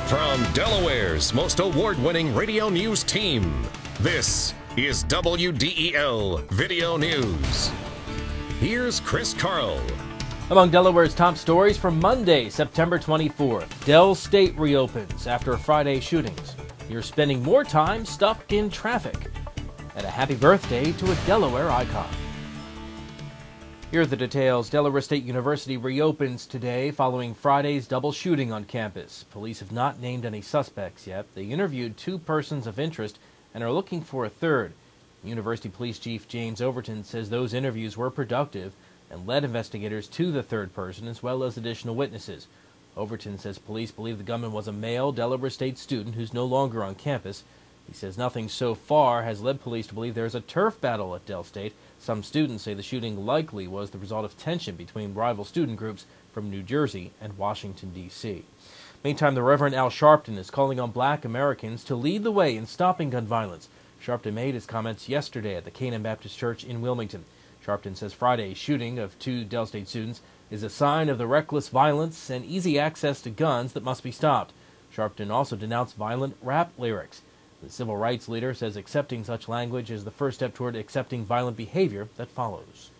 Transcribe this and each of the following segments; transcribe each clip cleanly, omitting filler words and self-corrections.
From Delaware's most award-winning radio news team, this is WDEL Video News. Here's Chris Carl. Among Delaware's top stories from Monday, September 24th, Del State reopens after Friday shootings. You're spending more time stuck in traffic. And a happy birthday to a Delaware icon. Here are the details. Delaware State University reopens today following Friday's double shooting on campus. Police have not named any suspects yet. They interviewed 2 persons of interest and are looking for a third. University Police Chief James Overton says those interviews were productive and led investigators to the third person as well as additional witnesses. Overton says police believe the gunman was a male Delaware State student who's no longer on campus. He says nothing so far has led police to believe there's a turf battle at Del State. Some students say the shooting likely was the result of tension between rival student groups from New Jersey and Washington, D.C. Meantime, the Reverend Al Sharpton is calling on black Americans to lead the way in stopping gun violence. Sharpton made his comments yesterday at the Canaan Baptist Church in Wilmington. Sharpton says Friday's shooting of 2 Del State students is a sign of the reckless violence and easy access to guns that must be stopped. Sharpton also denounced violent rap lyrics. The civil rights leader says accepting such language is the first step toward accepting violent behavior that follows.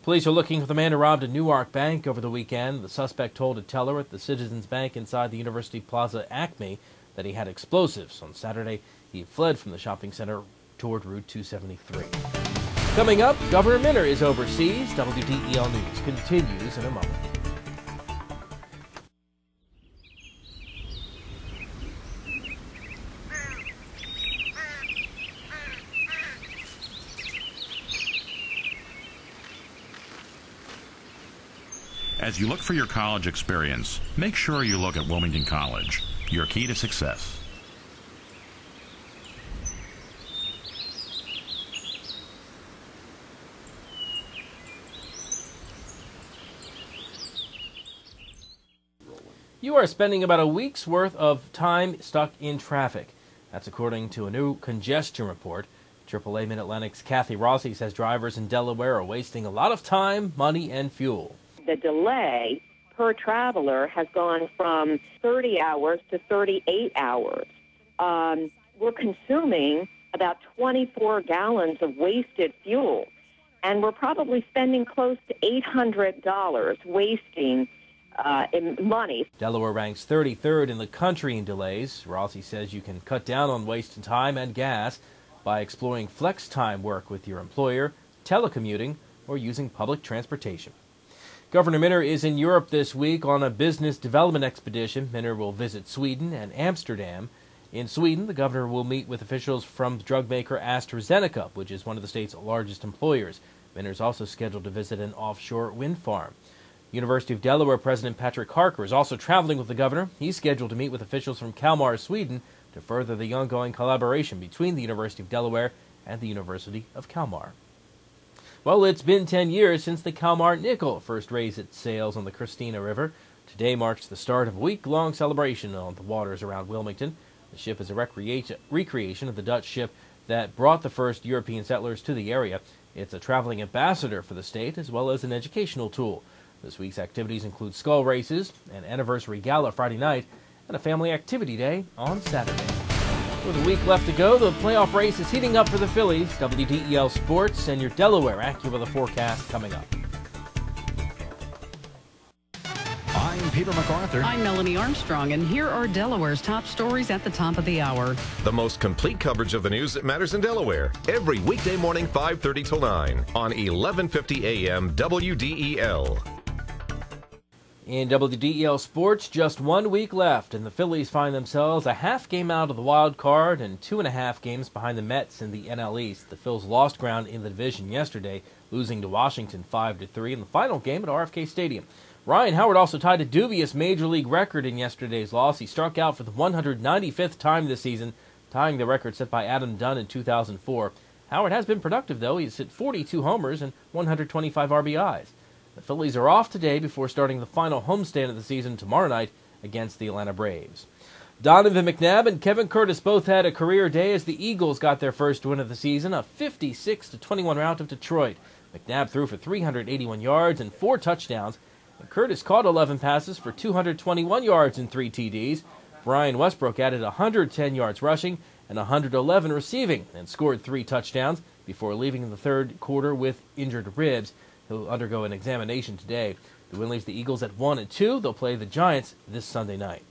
Police are looking for the man who robbed a Newark bank over the weekend. The suspect told a teller at the Citizens Bank inside the University Plaza Acme that he had explosives. On Saturday, he fled from the shopping center toward Route 273. Coming up, Governor Minner is overseas. WDEL News continues in a moment. As you look for your college experience, make sure you look at Wilmington College, your key to success. You are spending about a week's worth of time stuck in traffic. That's according to a new congestion report. AAA Mid-Atlantic's Kathy Rossi says drivers in Delaware are wasting a lot of time, money, and fuel. The delay per traveler has gone from 30 hours to 38 hours. We're consuming about 24 gallons of wasted fuel, and we're probably spending close to $800 wasting in money. Delaware ranks 33rd in the country in delays. Rossi says you can cut down on wasted time and gas by exploring flex time work with your employer, telecommuting, or using public transportation. Governor Minner is in Europe this week on a business development expedition. Minner will visit Sweden and Amsterdam. In Sweden, the governor will meet with officials from drug maker AstraZeneca, which is one of the state's largest employers. Minner is also scheduled to visit an offshore wind farm. University of Delaware President Patrick Harker is also traveling with the governor. He's scheduled to meet with officials from Kalmar, Sweden, to further the ongoing collaboration between the University of Delaware and the University of Kalmar. Well, it's been 10 years since the Kalmar Nickel first raised its sails on the Christina River. Today marks the start of a week-long celebration on the waters around Wilmington. The ship is a recreation of the Dutch ship that brought the first European settlers to the area. It's a traveling ambassador for the state as well as an educational tool. This week's activities include skull races, an anniversary gala Friday night, and a family activity day on Saturday. With a week left to go, the playoff race is heating up for the Phillies. WDEL Sports and your Delaware AccuWeather forecast coming up. I'm Peter MacArthur. I'm Melanie Armstrong, and here are Delaware's top stories at the top of the hour. The most complete coverage of the news that matters in Delaware. Every weekday morning, 5:30 till 9 on 1150 AM WDEL. In WDEL Sports, just 1 week left, and the Phillies find themselves a half game out of the wild card and 2.5 games behind the Mets in the NL East. The Phils lost ground in the division yesterday, losing to Washington 5-3 in the final game at RFK Stadium. Ryan Howard also tied a dubious Major League record in yesterday's loss. He struck out for the 195th time this season, tying the record set by Adam Dunn in 2004. Howard has been productive, though. He's hit 42 homers and 125 RBIs. The Phillies are off today before starting the final homestand of the season tomorrow night against the Atlanta Braves. Donovan McNabb and Kevin Curtis both had a career day as the Eagles got their first win of the season, a 56-21 rout of Detroit. McNabb threw for 381 yards and 4 touchdowns, And Curtis caught 11 passes for 221 yards and 3 TDs. Brian Westbrook added 110 yards rushing and 111 receiving and scored 3 touchdowns before leaving in the third quarter with injured ribs. He'll undergo an examination today. The win leaves the Eagles at 1-2. They'll play the Giants this Sunday night.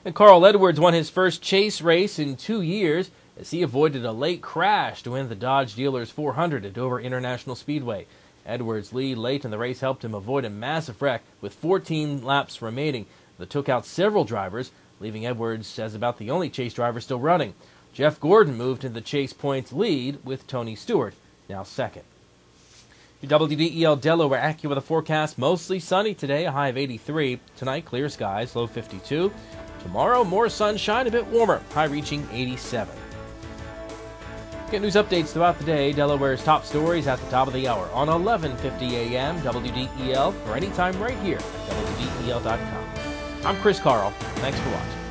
And Carl Edwards won his first chase race in 2 years as he avoided a late crash to win the Dodge Dealers 400 at Dover International Speedway. Edwards' lead late in the race helped him avoid a massive wreck with 14 laps remaining that took out several drivers, leaving Edwards as about the only chase driver still running. Jeff Gordon moved into the chase points lead with Tony Stewart now second. Your WDEL Delaware AccuWeather forecast: mostly sunny today, a high of 83. Tonight, clear skies, low 52. Tomorrow, more sunshine, a bit warmer, high reaching 87. Get news updates throughout the day. Delaware's top stories at the top of the hour on 11:50 a.m. WDEL or anytime right here at WDEL.com. I'm Chris Carl. Thanks for watching.